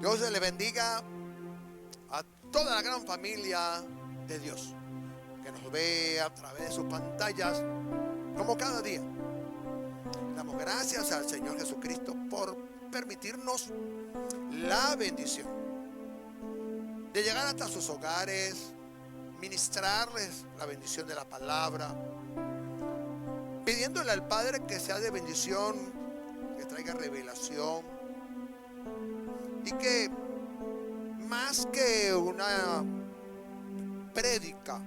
Dios le bendiga a toda la gran familia de Dios que nos ve a través de sus pantallas como cada día. Damos gracias al Señor Jesucristo por permitirnos la bendición de llegar hasta sus hogares, ministrarles la bendición de la palabra, pidiéndole al Padre que sea de bendición, que traiga revelación y que más que una prédica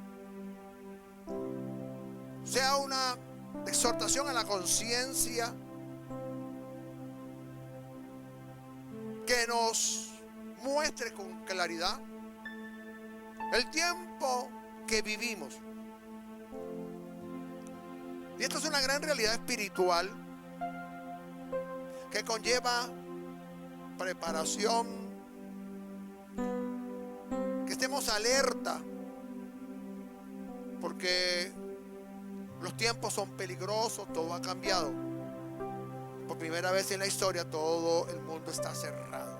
sea una exhortación a la conciencia que nos muestre con claridad el tiempo que vivimos. Y esto es una gran realidad espiritual que conlleva preparación, que estemos alerta, porque los tiempos son peligrosos, todo ha cambiado. Por primera vez en la historia todo el mundo está cerrado.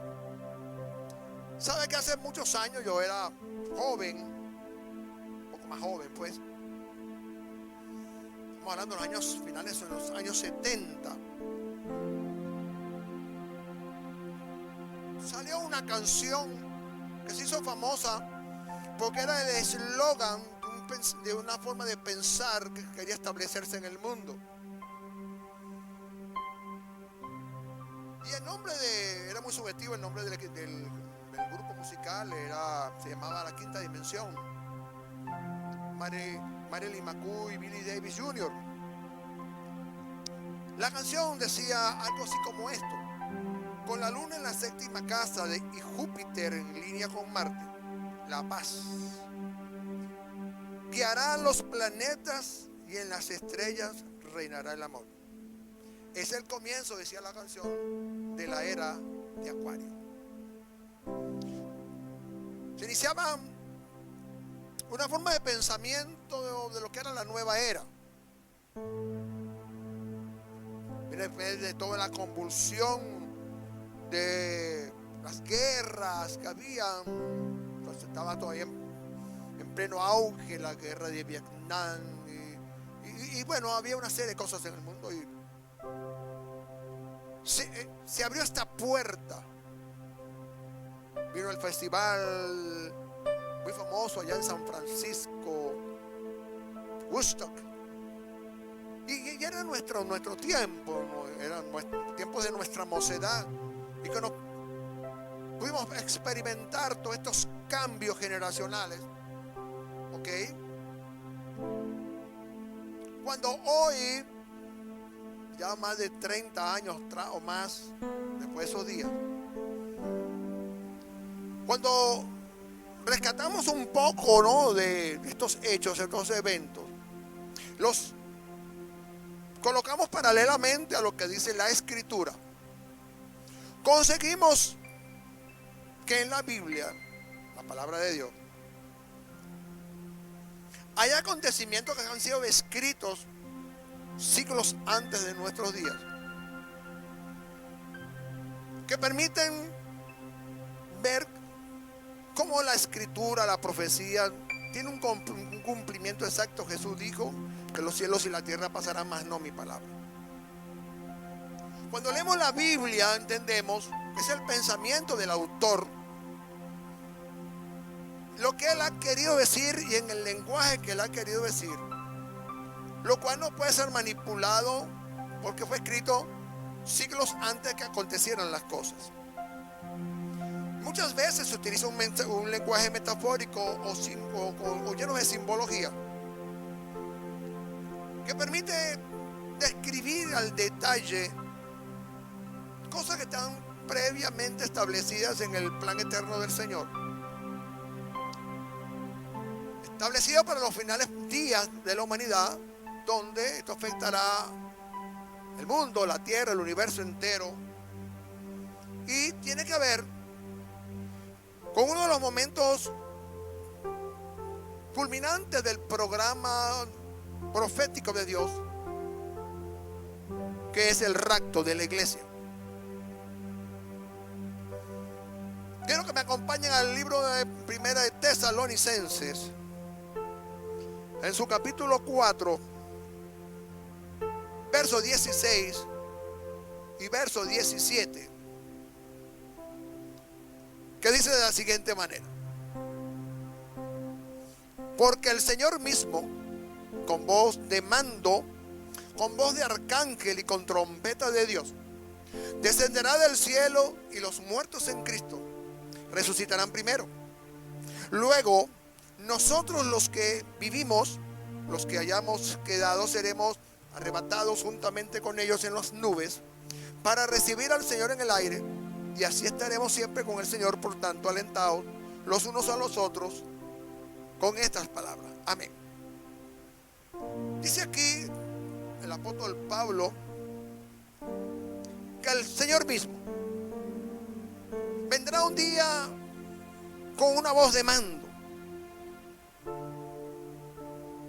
¿Sabe que hace muchos años yo era joven, un poco más joven pues? Estamos hablando de los años finales, de los años 70. Salió una canción que se hizo famosa porque era el eslogan de una forma de pensar que quería establecerse en el mundo. Y el nombre era muy subjetivo, el nombre del grupo musical se llamaba La Quinta Dimensión. Marilyn McCoy y Billy Davis Jr. La canción decía algo así como esto: con la luna en la séptima casa y Júpiter en línea con Marte, la paz guiará los planetas y en las estrellas reinará el amor. Es el comienzo, decía la canción, de la era de Acuario. Se iniciaba una forma de pensamiento de lo que era la nueva era. Después de toda la convulsión de las guerras que habían, pues estaba todavía en pleno auge la guerra de Vietnam y bueno, había una serie de cosas en el mundo y se abrió esta puerta. Vino el festival muy famoso allá en San Francisco, Woodstock, y era nuestro tiempo, ¿no? Era tiempos de nuestra mocedad y que nos pudimos experimentar todos estos cambios generacionales. ¿Ok? Cuando hoy, ya más de 30 años o más después de esos días, cuando rescatamos un poco, ¿no?, de estos hechos, estos eventos, los colocamos paralelamente a lo que dice la Escritura, conseguimos que en la Biblia, la palabra de Dios, hay acontecimientos que han sido escritos siglos antes de nuestros días, que permiten ver cómo la Escritura, la profecía, tiene un cumplimiento exacto. Jesús dijo que los cielos y la tierra pasarán, mas no mi palabra. Cuando leemos la Biblia entendemos que es el pensamiento del autor, lo que él ha querido decir y en el lenguaje que él ha querido decir, lo cual no puede ser manipulado porque fue escrito siglos antes que acontecieran las cosas. Muchas veces se utiliza un lenguaje metafórico o lleno de simbología que permite describir al detalle cosas que están previamente establecidas en el plan eterno del Señor, establecido para los finales días de la humanidad, donde esto afectará el mundo, la tierra, el universo entero, y tiene que ver con uno de los momentos culminantes del programa profético de Dios, que es el rapto de la iglesia. Quiero que me acompañen al libro de Primera de Tesalonicenses, en su capítulo 4, verso 16 y verso 17, que dice de la siguiente manera: porque el Señor mismo, con voz de mando, con voz de arcángel y con trompeta de Dios, descenderá del cielo, y los muertos en Cristo resucitarán primero. Luego, nosotros los que vivimos, los que hayamos quedado, seremos arrebatados juntamente con ellos en las nubes para recibir al Señor en el aire, y así estaremos siempre con el Señor. Por tanto, alentados los unos a los otros con estas palabras. Amén. Dice aquí el apóstol Pablo que el Señor mismo vendrá un día con una voz de mando,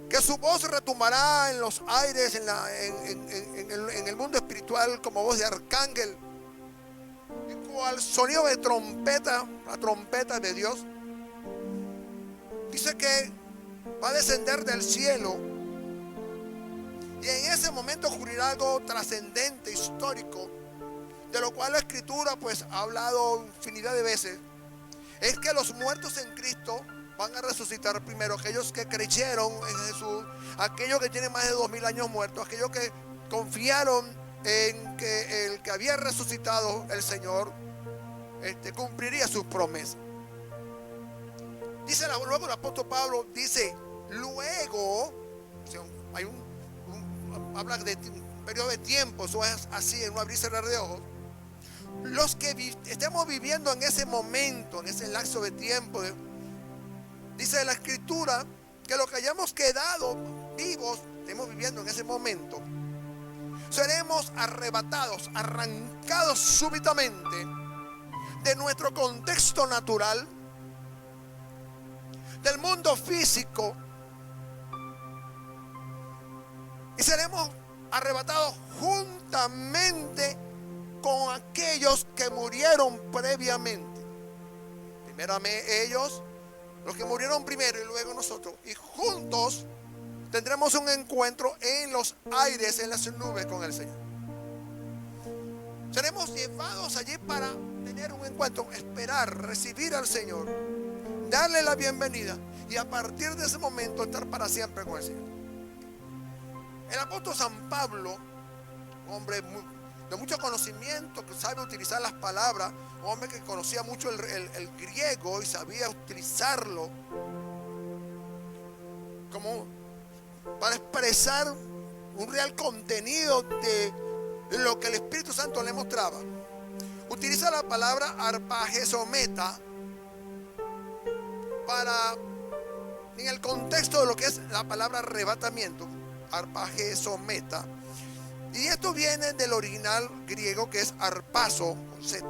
que su voz retumbará en los aires, en el mundo espiritual, como voz de arcángel, y cual sonido de trompeta, la trompeta de Dios. Dice que va a descender del cielo, y en ese momento ocurrirá algo trascendente, histórico, de lo cual la Escritura pues ha hablado infinidad de veces. Es que los muertos en Cristo van a resucitar primero. Aquellos que creyeron en Jesús, aquellos que tienen más de 2000 años muertos, aquellos que confiaron en que el que había resucitado, el Señor, cumpliría sus promesas. Dice luego el apóstol Pablo, dice, luego, o sea, hay habla de un periodo de tiempo, eso es así, en un abrir y cerrar de ojos. Los que estemos viviendo en ese momento, en ese lapso de tiempo, dice la Escritura que los que hayamos quedado vivos, estemos viviendo en ese momento, seremos arrebatados, arrancados súbitamente de nuestro contexto natural, del mundo físico, y seremos arrebatados juntamente con aquellos que murieron previamente. Primeramente ellos, los que murieron primero, y luego nosotros, y juntos tendremos un encuentro en los aires, en las nubes con el Señor. Seremos llevados allí para tener un encuentro, esperar, recibir al Señor, darle la bienvenida, y a partir de ese momento estar para siempre con el Señor. El apóstol San Pablo, hombre de mucho conocimiento, que sabe utilizar las palabras, un hombre que conocía mucho el griego y sabía utilizarlo como para expresar un real contenido de lo que el Espíritu Santo le mostraba. Utiliza la palabra arpagesometa para, en el contexto de lo que es la palabra arrebatamiento, arpagesometa. Y esto viene del original griego, que es arpazo, con Z.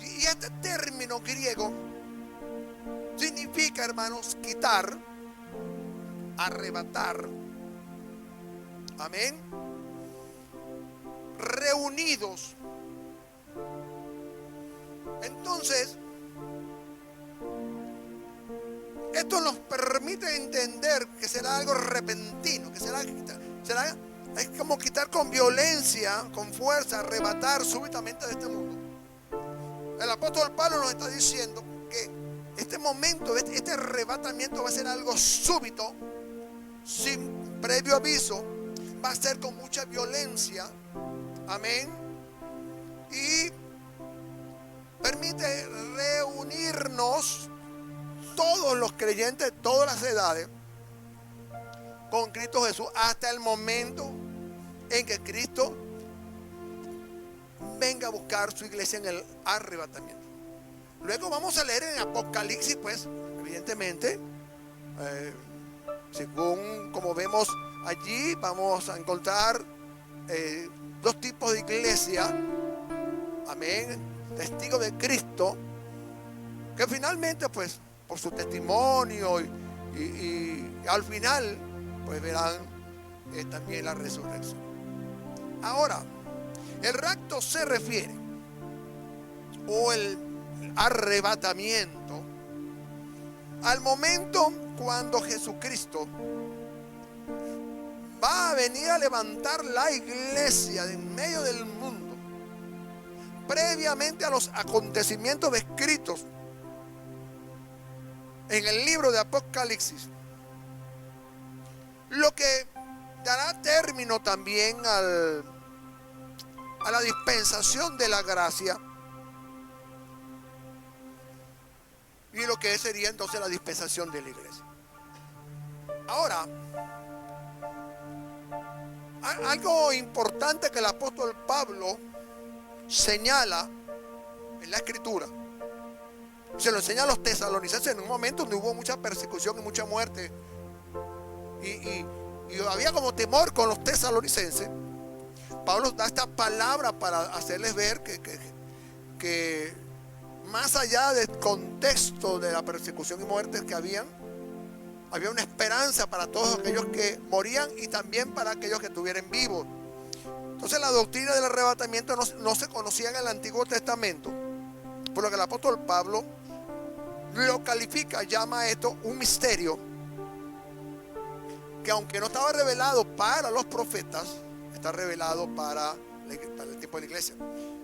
Y este término griego significa, hermanos, quitar, arrebatar. Amén. Reunidos. Entonces, esto nos permite entender que será algo repentino, que será es como quitar con violencia, con fuerza, arrebatar súbitamente de este mundo. El apóstol Pablo nos está diciendo que este momento, este arrebatamiento va a ser algo súbito, sin previo aviso, va a ser con mucha violencia. Amén. Y permite reunirnos todos los creyentes de todas las edades con Cristo Jesús hasta el momento en que Cristo venga a buscar su iglesia en el arrebatamiento. Luego vamos a leer en Apocalipsis, pues, evidentemente, según como vemos allí, vamos a encontrar dos tipos de iglesia. Amén. Testigos de Cristo, que finalmente, pues, por su testimonio y al final, pues verán también la resurrección. Ahora, el rapto se refiere, o el arrebatamiento, al momento cuando Jesucristo va a venir a levantar la iglesia de en medio del mundo, previamente a los acontecimientos descritos en el libro de Apocalipsis, lo que dará término también a la dispensación de la gracia, y lo que sería entonces la dispensación de la iglesia. Ahora, algo importante que el apóstol Pablo señala en la escritura, se lo enseña a los tesalonicenses en un momento donde hubo mucha persecución y mucha muerte, y había como temor con los tesalonicenses. Pablo da esta palabra para hacerles ver que más allá del contexto de la persecución y muerte que había una esperanza para todos aquellos que morían y también para aquellos que estuvieran vivos. Entonces la doctrina del arrebatamiento no se conocía en el Antiguo Testamento, por lo que el apóstol Pablo lo califica, llama a esto un misterio que, aunque no estaba revelado para los profetas, está revelado para el tiempo de la iglesia.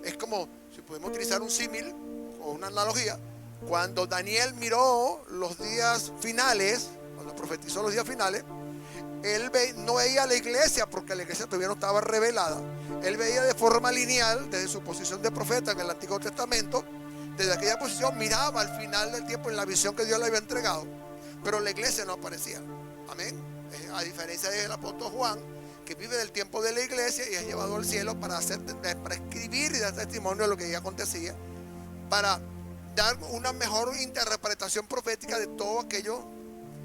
Es como, si podemos utilizar un símil o una analogía, cuando Daniel miró los días finales, cuando profetizó los días finales, él no veía la iglesia porque la iglesia todavía no estaba revelada. Él veía de forma lineal, desde su posición de profeta en el Antiguo Testamento, desde aquella posición miraba al final del tiempo en la visión que Dios le había entregado, pero la iglesia no aparecía. Amén. A diferencia del apóstol Juan, que vive del tiempo de la iglesia y es llevado al cielo para escribir y dar testimonio de lo que ya acontecía, para dar una mejor interpretación profética de todo aquello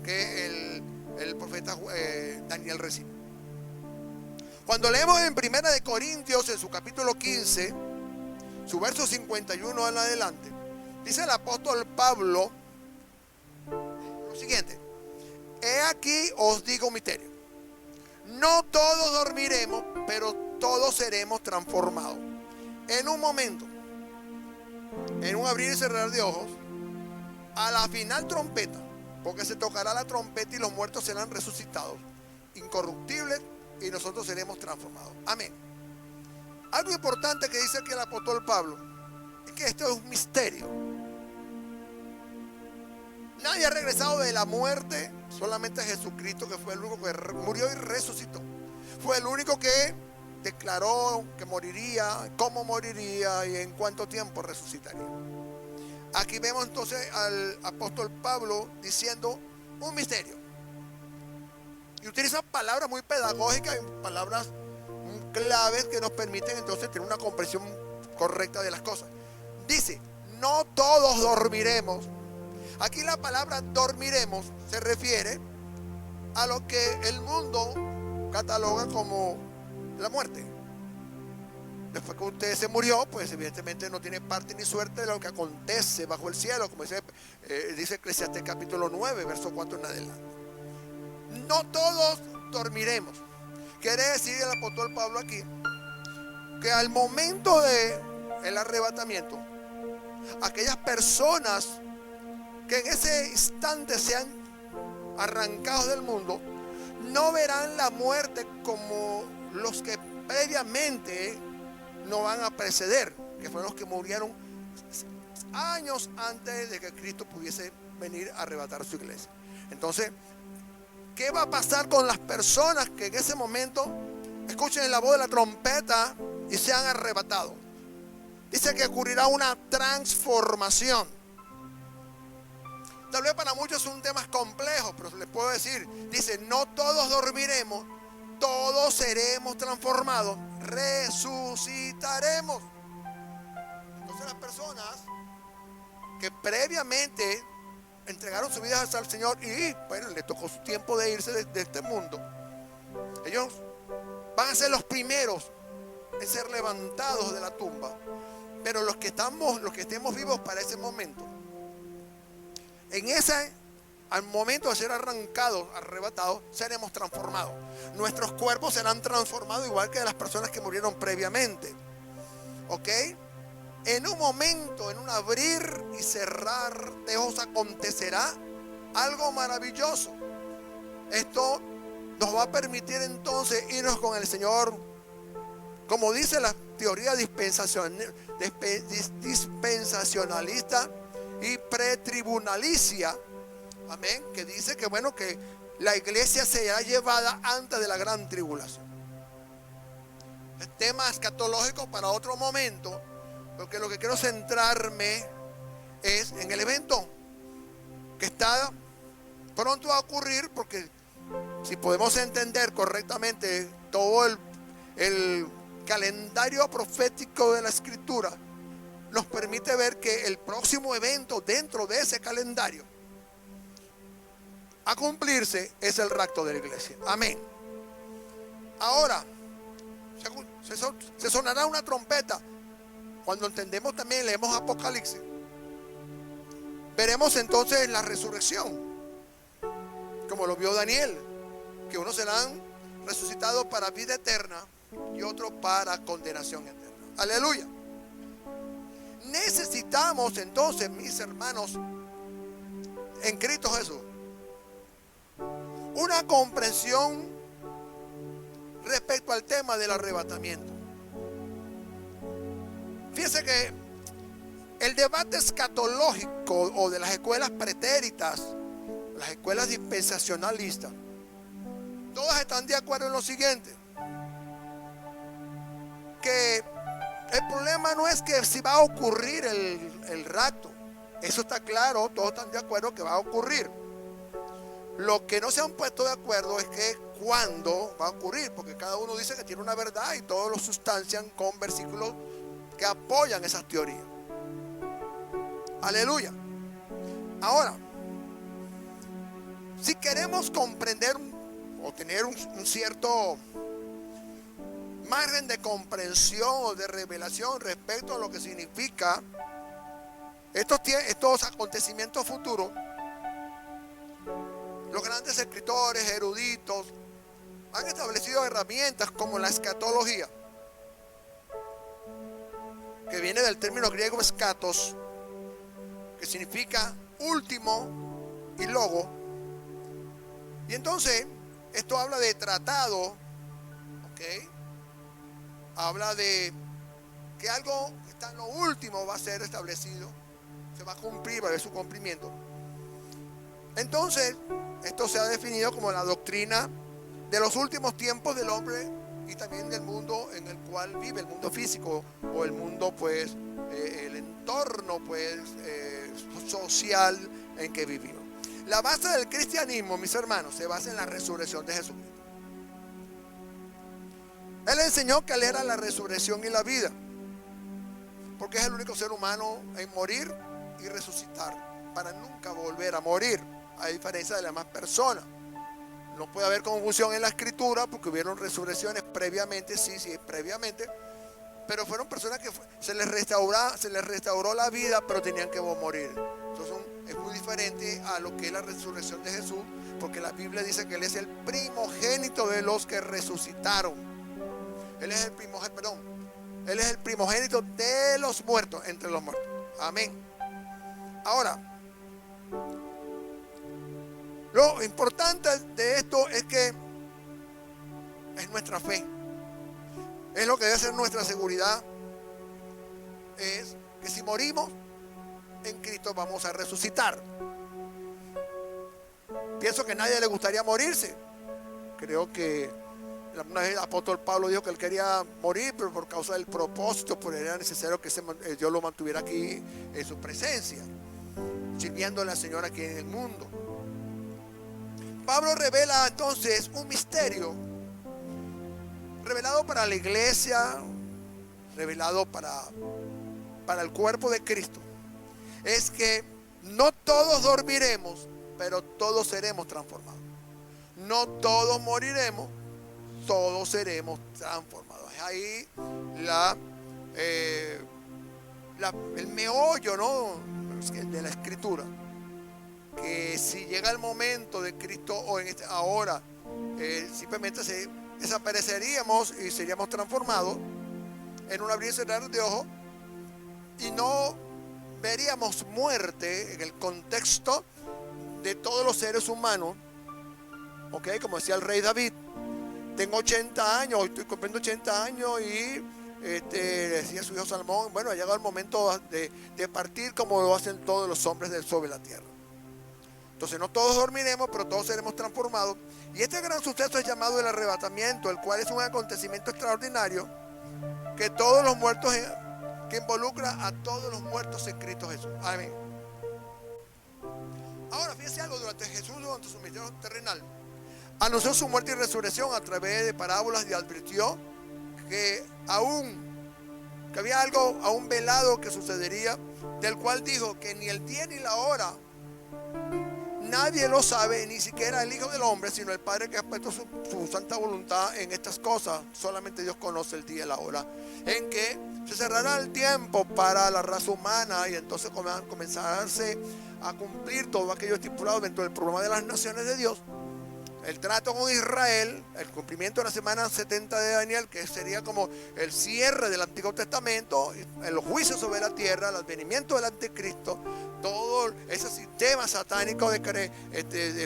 que el profeta Daniel recibe. Cuando leemos en 1 de Corintios, en su capítulo 15, su verso 51 en adelante, dice el apóstol Pablo lo siguiente: he aquí os digo un misterio, no todos dormiremos, pero todos seremos transformados en un momento, en un abrir y cerrar de ojos, a la final trompeta, porque se tocará la trompeta y los muertos serán resucitados, incorruptibles, y nosotros seremos transformados. Amén. Algo importante que dice aquí el apóstol Pablo es que esto es un misterio. Nadie ha regresado de la muerte, solamente Jesucristo, que fue el único que murió y resucitó. Fue el único que declaró que moriría, cómo moriría y en cuánto tiempo resucitaría. Aquí vemos entonces al apóstol Pablo diciendo un misterio, y utiliza palabras muy pedagógicas y palabras claves que nos permiten entonces tener una comprensión correcta de las cosas. Dice, no todos dormiremos. Aquí la palabra dormiremos se refiere a lo que el mundo cataloga como la muerte. Después que usted se murió, pues evidentemente no tiene parte ni suerte de lo que acontece bajo el cielo, como dice Eclesiastés capítulo 9, verso 4 en adelante. No todos dormiremos. Quiere decir el apóstol Pablo aquí que al momento del arrebatamiento, aquellas personas que en ese instante sean arrancados del mundo no verán la muerte como los que previamente no van a preceder, que fueron los que murieron años antes de que Cristo pudiese venir a arrebatar su iglesia. Entonces, ¿qué va a pasar con las personas que en ese momento escuchen la voz de la trompeta y sean arrebatados? Dice que ocurrirá una transformación. Tal vez para muchos es un tema complejo, pero les puedo decir, dice, no todos dormiremos, todos seremos transformados, resucitaremos. Entonces las personas que previamente entregaron sus vidas al Señor y bueno, le tocó su tiempo de irse de este mundo, ellos van a ser los primeros en ser levantados de la tumba. Pero los que estemos vivos para ese momento, al momento de ser arrancados, arrebatados, seremos transformados. Nuestros cuerpos serán transformados igual que las personas que murieron previamente. ¿Ok? en un momento, en un abrir y cerrar de ojos, acontecerá algo maravilloso. Esto nos va a permitir entonces irnos con el Señor, como dice la teoría dispensacionalista y pretribunalicia. Amén. Que dice que bueno, que la iglesia será llevada antes de la gran tribulación. El tema escatológico para otro momento, porque lo que quiero centrarme es en el evento que está pronto a ocurrir, porque si podemos entender correctamente todo el calendario profético de la Escritura, nos permite ver que el próximo evento dentro de ese calendario a cumplirse es el rapto de la iglesia. Amén. Ahora, se sonará una trompeta. Cuando entendemos también, leemos Apocalipsis, veremos entonces la resurrección, como lo vio Daniel, que unos serán resucitados para vida eterna y otros para condenación eterna. Aleluya. Necesitamos entonces, mis hermanos, en Cristo Jesús, una comprensión respecto al tema del arrebatamiento. Fíjense que el debate escatológico o de las escuelas pretéritas, las escuelas dispensacionalistas, todas están de acuerdo en lo siguiente: que el problema no es que si va a ocurrir el rapto. Eso está claro, todos están de acuerdo que va a ocurrir. Lo que no se han puesto de acuerdo es que cuándo va a ocurrir, porque cada uno dice que tiene una verdad y todos lo sustancian con versículos que apoyan esas teorías. Aleluya. Ahora, si queremos comprender o tener un cierto margen de comprensión o de revelación respecto a lo que significa estos acontecimientos futuros, los grandes escritores, eruditos, han establecido herramientas como la escatología, que viene del término griego escatos, que significa último, y logo. Y entonces, esto habla de tratado, ¿ok? Habla de que algo que está en lo último va a ser establecido, se va a cumplir, va a haber su cumplimiento. Entonces, esto se ha definido como la doctrina de los últimos tiempos del hombre y también del mundo en el cual vive, el mundo físico o el mundo, pues, el entorno, pues, social en que vivimos. La base del cristianismo, mis hermanos, se basa en la resurrección de Jesucristo. Él enseñó que Él era la resurrección y la vida, porque es el único ser humano en morir y resucitar, para nunca volver a morir, a diferencia de las demás personas. No puede haber confusión en la escritura, porque hubieron resurrecciones previamente, sí, previamente, pero fueron personas que se les restauró la vida, pero tenían que morir. Entonces es muy diferente a lo que es la resurrección de Jesús, porque la Biblia dice que Él es el primogénito de los que resucitaron. Él es el primogénito de los muertos, entre los muertos. Amén. Ahora, lo importante de esto es que es nuestra fe. Es lo que debe ser nuestra seguridad. Es que si morimos en Cristo vamos a resucitar. Pienso que a nadie le gustaría morirse. Creo que una vez el apóstol Pablo dijo que él quería morir, pero por causa del propósito, porque era necesario que Dios lo mantuviera aquí en su presencia, sirviéndole al Señor aquí en el mundo. Pablo revela entonces un misterio revelado para la iglesia, revelado para el cuerpo de Cristo. Es que no todos dormiremos, pero todos seremos transformados. No todos moriremos, todos seremos transformados. Es ahí el meollo, ¿no?, de la escritura. Que si llega el momento de Cristo o ahora, simplemente desapareceríamos y seríamos transformados en un abrir y cerrar de ojos, y no veríamos muerte en el contexto de todos los seres humanos. Ok, como decía el rey David, tengo 80 años, hoy estoy cumpliendo 80 años y decía su hijo Salomón, bueno, ha llegado el momento de partir como lo hacen todos los hombres sobre la tierra. Entonces no todos dormiremos, pero todos seremos transformados. Y este gran suceso es llamado el arrebatamiento, el cual es un acontecimiento extraordinario que todos los muertos, que involucra a todos los muertos en Cristo Jesús. Amén. Ahora fíjense algo, durante su ministerio terrenal, anunció su muerte y resurrección a través de parábolas y advirtió que había algo aún velado que sucedería, del cual dijo que ni el día ni la hora nadie lo sabe, ni siquiera el Hijo del Hombre, sino el Padre que ha puesto su santa voluntad en estas cosas. Solamente Dios conoce el día y la hora en que se cerrará el tiempo para la raza humana y entonces comenzarse a cumplir todo aquello estipulado dentro del programa de las naciones de Dios. El trato con Israel, el cumplimiento de la semana 70 de Daniel, que sería como el cierre del Antiguo Testamento, el juicio sobre la tierra, el advenimiento del anticristo, todo ese sistema satánico de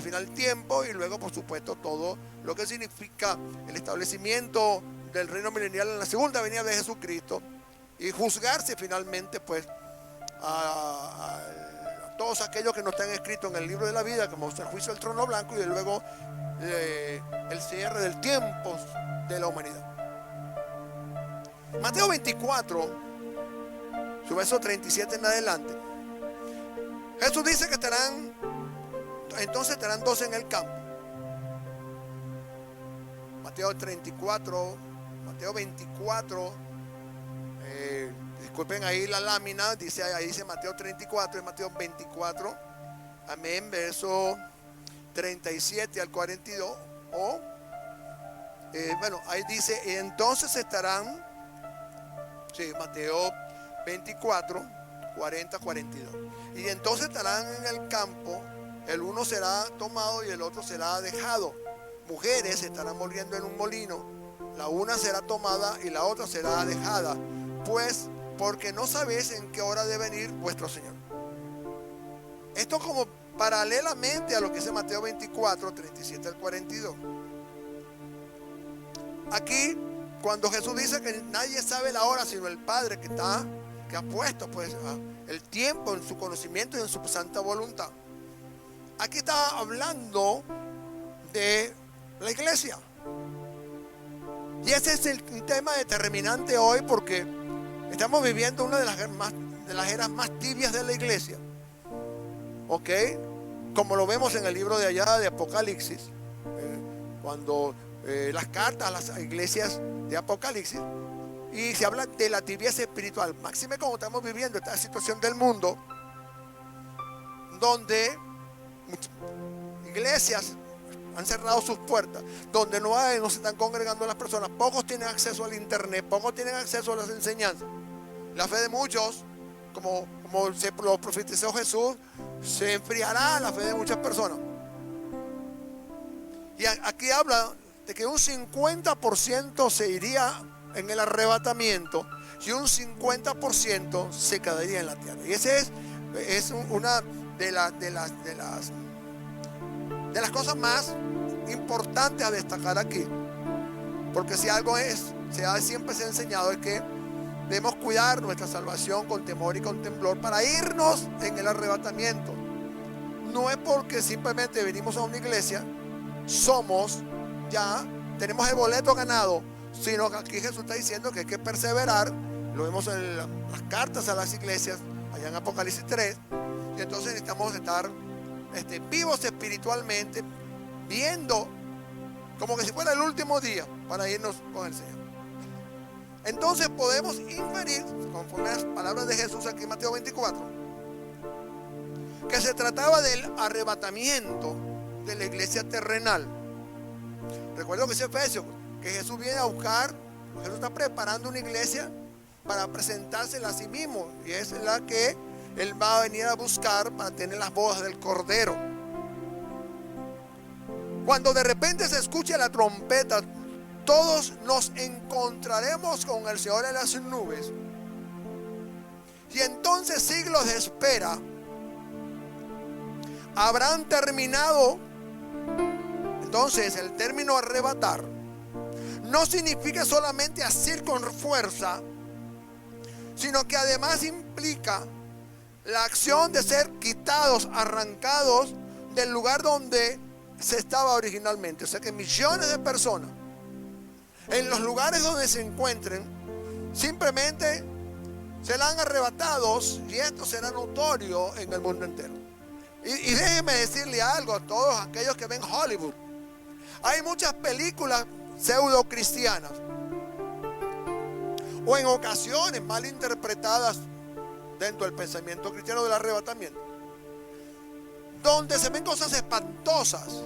final del tiempo, y luego por supuesto todo lo que significa el establecimiento del reino milenial en la segunda venida de Jesucristo, y juzgarse finalmente pues a todos aquellos que no están escritos en el libro de la vida, como el juicio del trono blanco, y luego el cierre del tiempo de la humanidad. Mateo 24, su verso 37 en adelante, Jesús dice que entonces estarán 12 en el campo. Mateo 24, disculpen ahí la lámina, ahí dice Mateo 34, es Mateo 24, amén, verso 37 al 42, ahí dice, entonces estarán, sí, Mateo 24, 40, 42, y entonces estarán en el campo, el uno será tomado y el otro será dejado, mujeres estarán moliendo en un molino, la una será tomada y la otra será dejada, pues porque no sabéis en qué hora debe venir vuestro Señor. Esto como paralelamente a lo que dice Mateo 24, 37 al 42. Aquí, cuando Jesús dice que nadie sabe la hora sino el Padre que ha puesto pues el tiempo en su conocimiento y en su santa voluntad. Aquí está hablando de la iglesia. Y ese es el tema determinante hoy, porque estamos viviendo una de las eras más tibias de la iglesia. ¿Ok? Como lo vemos en el libro de allá de Apocalipsis, cuando las cartas a las iglesias de Apocalipsis, y se habla de la tibieza espiritual, máxime como estamos viviendo esta situación del mundo, donde iglesias han cerrado sus puertas, donde no se están congregando las personas, pocos tienen acceso al internet, pocos tienen acceso a las enseñanzas. La fe de muchos, como se lo profetizó Jesús, se enfriará la fe de muchas personas. Y aquí habla de que un 50% se iría en el arrebatamiento y un 50% se quedaría en la tierra. Y ese es una de las cosas más importantes a destacar aquí, porque si algo siempre se ha enseñado es que debemos cuidar nuestra salvación con temor y con temblor para irnos en el arrebatamiento. No es porque simplemente venimos a una iglesia, tenemos el boleto ganado, sino que aquí Jesús está diciendo que hay que perseverar. Lo vemos en las cartas a las iglesias, allá en Apocalipsis 3, y entonces necesitamos estar vivos espiritualmente, viendo como que si fuera el último día para irnos con el Señor. Entonces podemos inferir, conforme a las palabras de Jesús aquí en Mateo 24, que se trataba del arrebatamiento de la iglesia terrenal. Recuerdo que dice Efesios, que Jesús viene a buscar, Jesús está preparando una iglesia para presentársela a sí mismo, y es la que Él va a venir a buscar para tener las bodas del Cordero. Cuando de repente se escuche la trompeta, todos nos encontraremos con el Señor en las nubes. Y entonces siglos de espera habrán terminado. Entonces el término arrebatar no significa solamente asir con fuerza, sino que además implica la acción de ser quitados, arrancados del lugar donde se estaba originalmente. O sea que millones de personas en los lugares donde se encuentren simplemente serán arrebatados, y esto será notorio en el mundo entero. Y déjenme decirle algo a todos aquellos que ven Hollywood. Hay muchas películas pseudo cristianas, o en ocasiones mal interpretadas dentro del pensamiento cristiano del arrebatamiento, donde se ven cosas espantosas.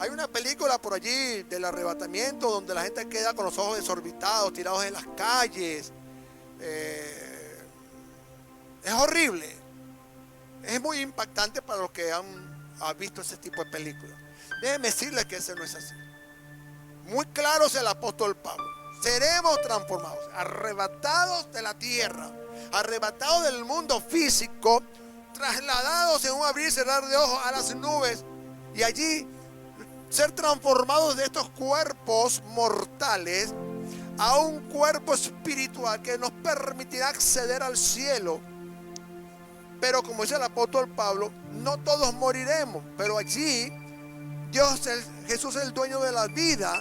Hay una película por allí del arrebatamiento donde la gente queda con los ojos desorbitados, tirados en las calles. Es horrible. Es muy impactante para los que han visto ese tipo de películas. Déjenme decirles que ese no es así. Muy claro es el apóstol Pablo. Seremos transformados, arrebatados de la tierra, arrebatados del mundo físico, trasladados en un abrir y cerrar de ojos a las nubes, y allí ser transformados de estos cuerpos mortales a un cuerpo espiritual que nos permitirá acceder al cielo. Pero como dice el apóstol Pablo, no todos moriremos, pero allí Jesús es el dueño de la vida.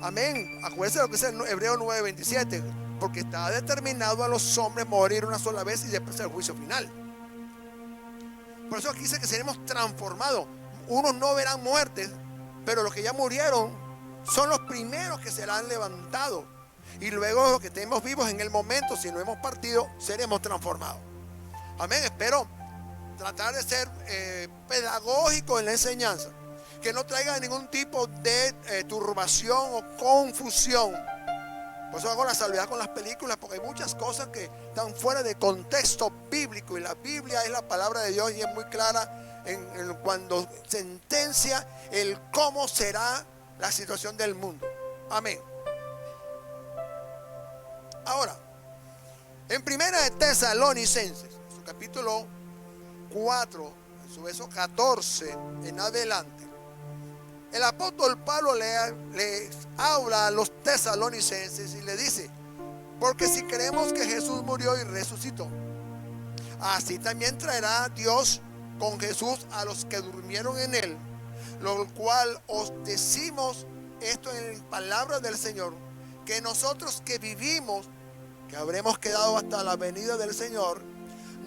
Amén. Acuérdense lo que dice Hebreos 9:27, porque está determinado a los hombres morir una sola vez y después el juicio final. Por eso aquí dice que seremos transformados. Unos no verán muerte, pero los que ya murieron son los primeros que serán levantados. Y luego los que estemos vivos en el momento, si no hemos partido, seremos transformados. Amén. Espero tratar de ser pedagógico en la enseñanza, que no traiga ningún tipo de turbación o confusión. Por eso hago la salvedad con las películas, porque hay muchas cosas que están fuera de contexto bíblico, y la Biblia es la palabra de Dios y es muy clara en cuando sentencia el cómo será la situación del mundo. Amén. Ahora, en primera de Tesalonicenses, en su capítulo 4, en su verso 14 en adelante, el apóstol Pablo le habla a los tesalonicenses y le dice: porque si creemos que Jesús murió y resucitó, así también traerá Dios con Jesús a los que durmieron en él. Lo cual os decimos esto en palabras del Señor, que nosotros que vivimos, que habremos quedado hasta la venida del Señor,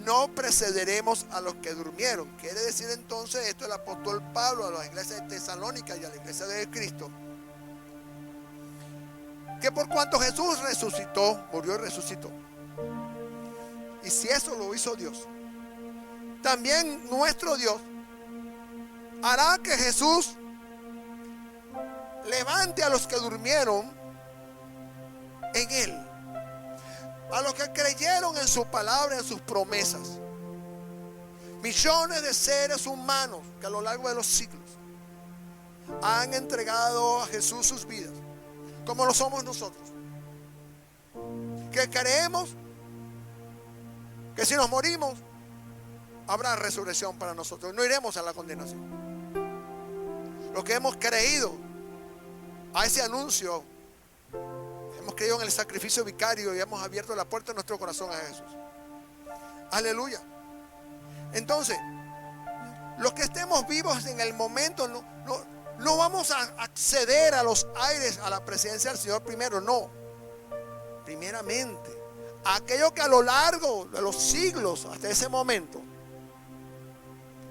no precederemos a los que durmieron. Quiere decir entonces esto el apóstol Pablo a las iglesias de Tesalónica y a la iglesia de Cristo, que por cuanto Jesús resucitó, murió y resucitó, y si eso lo hizo Dios, también nuestro Dios hará que Jesús levante a los que durmieron en él, a los que creyeron en su palabra, en sus promesas. Millones de seres humanos que a lo largo de los siglos han entregado a Jesús sus vidas, como lo somos nosotros, que creemos que si nos morimos habrá resurrección para nosotros, no iremos a la condenación. Los que hemos creído a ese anuncio, hemos creído en el sacrificio vicario y hemos abierto la puerta de nuestro corazón a Jesús. Aleluya. Entonces, los que estemos vivos en el momento, no vamos a acceder a los aires, a la presencia del Señor primero, no. Primeramente, aquellos que a lo largo de los siglos, hasta ese momento,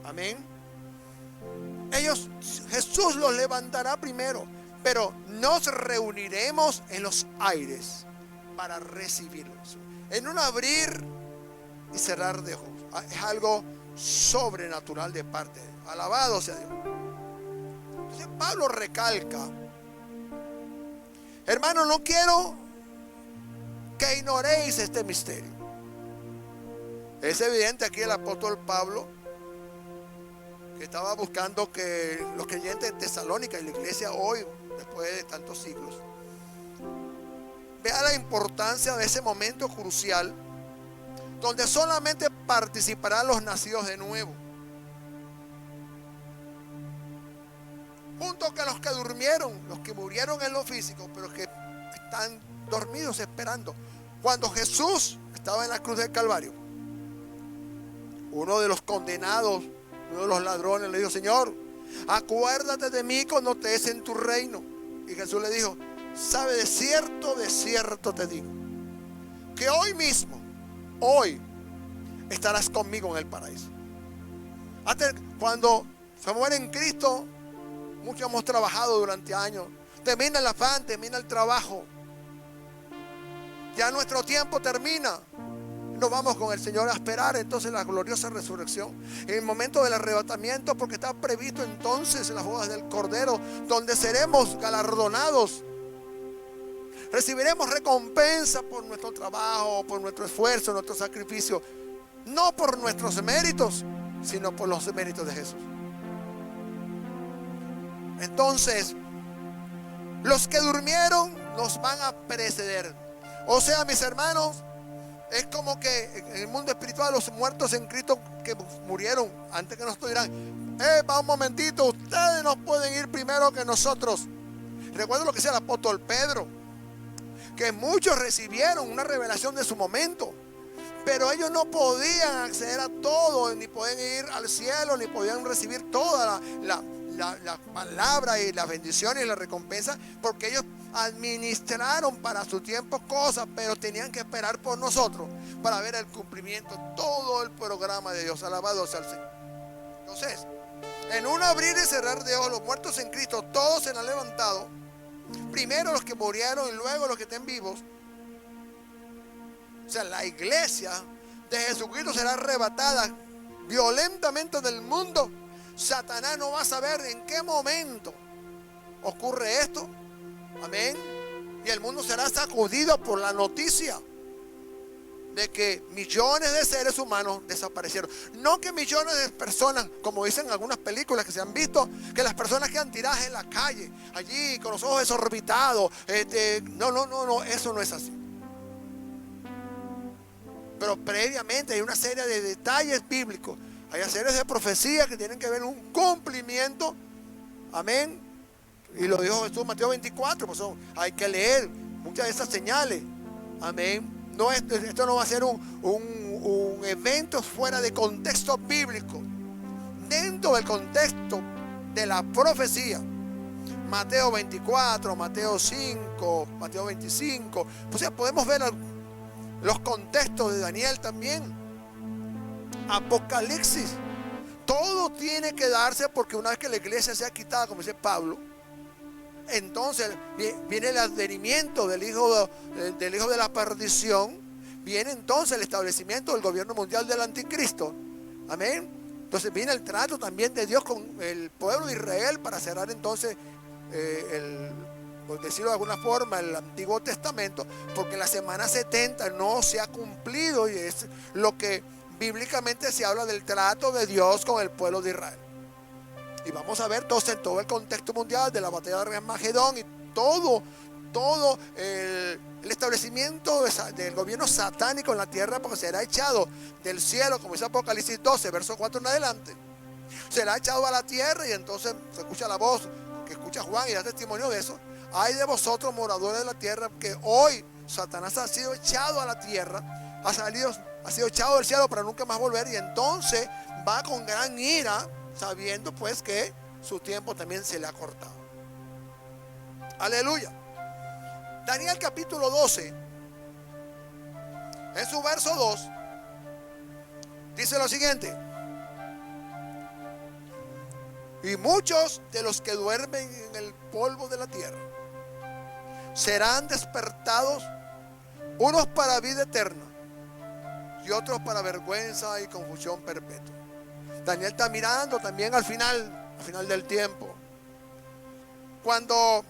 amén, Jesús los levantará primero, pero nos reuniremos en los aires para recibirlos, en un abrir y cerrar de ojos. Es algo sobrenatural de parte de Dios. Alabado sea Dios. Entonces Pablo recalca: hermano, no quiero que ignoréis este misterio. Es evidente aquí el apóstol Pablo, que estaba buscando que los creyentes de Tesalónica y la iglesia hoy, después de tantos siglos, vea la importancia de ese momento crucial donde solamente participarán los nacidos de nuevo. Junto con los que durmieron, los que murieron en lo físico, pero que están dormidos esperando. Cuando Jesús estaba en la cruz del Calvario, uno de los condenados, uno de los ladrones, le dijo: Señor, acuérdate de mí cuando te des en tu reino. Y Jesús le dijo: sabe, de cierto te digo, que hoy mismo, hoy, estarás conmigo en el paraíso. Cuando se muere en Cristo, muchos hemos trabajado durante años. Termina el afán, termina el trabajo. Ya nuestro tiempo termina. Nos vamos con el Señor a esperar entonces la gloriosa resurrección. En el momento del arrebatamiento, porque está previsto entonces en las bodas del Cordero, donde seremos galardonados. Recibiremos recompensa por nuestro trabajo, por nuestro esfuerzo, nuestro sacrificio. No por nuestros méritos, sino por los méritos de Jesús. Entonces, los que durmieron nos van a preceder. O sea, mis hermanos, es como que en el mundo espiritual los muertos en Cristo que murieron antes que nosotros dirán: va un momentito, ustedes no pueden ir primero que nosotros. Recuerdo lo que decía el apóstol Pedro, que muchos recibieron una revelación de su momento, pero ellos no podían acceder a todo, ni podían ir al cielo, ni podían recibir toda la palabra y las bendiciones y la recompensa, porque ellos administraron para su tiempo cosas, pero tenían que esperar por nosotros para ver el cumplimiento, todo el programa de Dios. Alabado sea el Señor. Entonces, en un abrir y cerrar de ojos, los muertos en Cristo todos se han levantado. Primero los que murieron y luego los que estén vivos. O sea, la iglesia de Jesucristo será arrebatada violentamente del mundo. Satanás no va a saber en qué momento ocurre esto. Amén. Y el mundo será sacudido por la noticia de que millones de seres humanos desaparecieron. No que millones de personas, como dicen algunas películas que se han visto, que las personas quedan tiradas en la calle, allí con los ojos desorbitados. No, eso no es así. Pero previamente hay una serie de detalles bíblicos, hay series de profecías que tienen que ver un cumplimiento. Amén. Y lo dijo Jesús en Mateo 24, pues hay que leer muchas de esas señales. Amén. No, esto no va a ser un evento fuera de contexto bíblico, dentro del contexto de la profecía. Mateo 24, Mateo 5, Mateo 25. Pues ya podemos ver los contextos de Daniel también. Apocalipsis. Todo tiene que darse, porque una vez que la iglesia sea quitada, como dice Pablo, entonces viene el advenimiento del hijo de la perdición. Viene entonces el establecimiento del gobierno mundial del anticristo. Amén. Entonces viene el trato también de Dios con el pueblo de Israel para cerrar entonces por decirlo de alguna forma, el Antiguo Testamento, porque la semana 70 no se ha cumplido, y es lo que bíblicamente se habla del trato de Dios con el pueblo de Israel. Y vamos a ver entonces en todo el contexto mundial de la batalla de Armagedón y todo el establecimiento del gobierno satánico en la tierra, porque será echado del cielo, como dice Apocalipsis 12, verso 4 en adelante. Será echado a la tierra, y entonces se escucha la voz que escucha Juan y da testimonio de eso. Ay de vosotros, moradores de la tierra, que hoy Satanás ha sido echado a la tierra, ha sido echado del cielo para nunca más volver, y entonces va con gran ira, sabiendo pues que su tiempo también se le ha cortado. Aleluya. Daniel capítulo 12, en su verso 2, dice lo siguiente: y muchos de los que duermen en el polvo de la tierra serán despertados, unos para vida eterna y otros para vergüenza y confusión perpetua. Daniel está mirando también al final del tiempo, cuando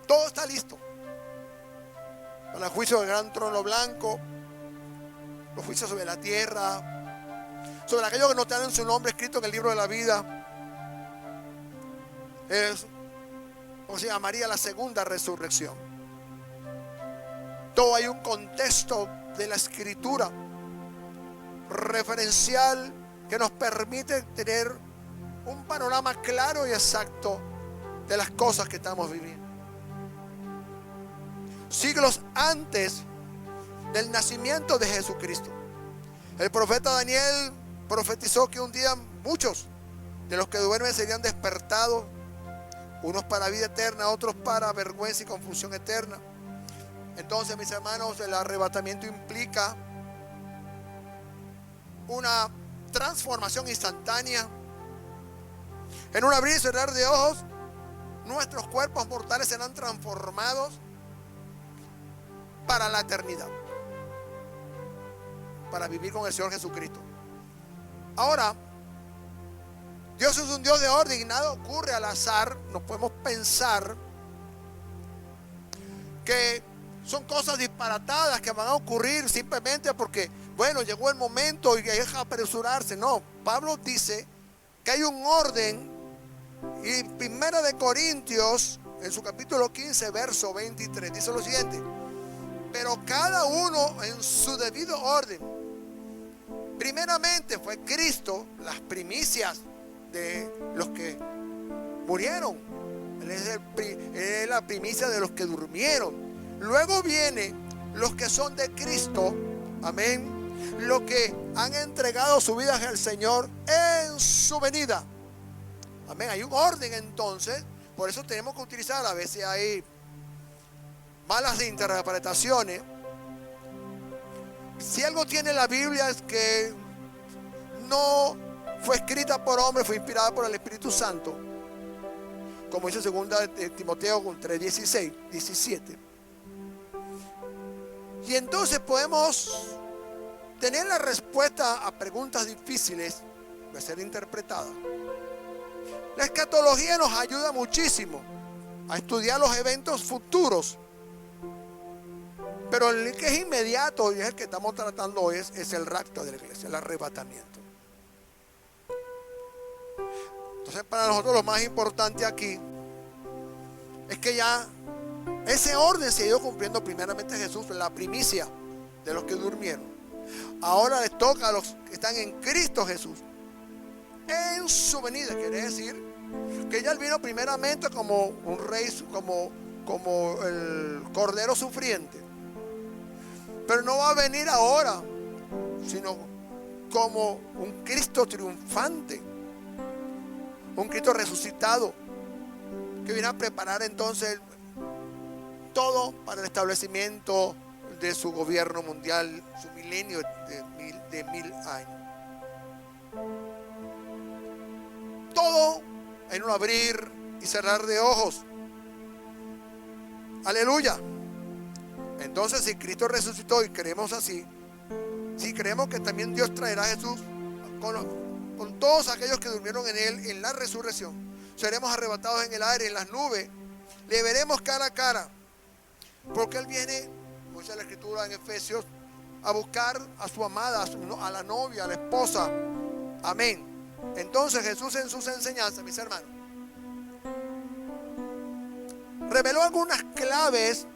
todo está listo para el juicio del gran trono blanco, los juicios sobre la tierra, sobre aquellos que no tienen su nombre escrito en el libro de la vida. Es, o se llamaría, la segunda resurrección. todo hay un contexto de la escritura referencial que nos permite tener un panorama claro y exacto de las cosas que estamos viviendo. Siglos antes del nacimiento de Jesucristo, el profeta Daniel profetizó que un día muchos de los que duermen serían despertados, unos para vida eterna, otros para vergüenza y confusión eterna. Entonces, mis hermanos, el arrebatamiento implica una transformación instantánea. En un abrir y cerrar de ojos, nuestros cuerpos mortales serán transformados para la eternidad, para vivir con el Señor Jesucristo. Ahora, Dios es un Dios de orden y nada ocurre al azar. No podemos pensar que son cosas disparatadas que van a ocurrir simplemente porque, bueno, llegó el momento y hay que apresurarse. No, Pablo dice que hay un orden. Y Primera de Corintios, en su capítulo 15, verso 23, dice lo siguiente: pero cada uno en su debido orden. Primeramente fue Cristo, las primicias de los que murieron. Él es la primicia de los que durmieron. Luego vienen los que son de Cristo, amén, los que han entregado su vida al Señor en su venida, amén. Hay un orden entonces, por eso tenemos que utilizar, a veces hay malas interpretaciones. Si algo tiene la Biblia es que no fue escrita por hombre, fue inspirada por el Espíritu Santo, como dice 2 Timoteo 3:16, 17. Y entonces podemos tener la respuesta a preguntas difíciles de ser interpretadas. La escatología nos ayuda muchísimo a estudiar los eventos futuros, pero el que es inmediato y es el que estamos tratando hoy es el rapto de la iglesia, el arrebatamiento. Entonces, para nosotros lo más importante aquí es que ya ese orden se ha ido cumpliendo. Primeramente Jesús, la primicia de los que durmieron. Ahora les toca a los que están en Cristo Jesús en su venida. Quiere decir que ya Él vino primeramente como un rey, como el cordero sufriente. Pero no va a venir ahora, sino como un Cristo triunfante, un Cristo resucitado, que viene a preparar entonces todo para el establecimiento de su gobierno mundial, su milenio de mil años. Todo en un abrir y cerrar de ojos. Aleluya. Entonces, si Cristo resucitó y creemos así, si creemos que también Dios traerá a Jesús con todos aquellos que durmieron en Él en la resurrección, seremos arrebatados en el aire, en las nubes, le veremos cara a cara, porque Él viene, como dice la Escritura en Efesios, a buscar a su amada, a la novia, a la esposa. Amén. Entonces Jesús, en sus enseñanzas, mis hermanos, reveló algunas claves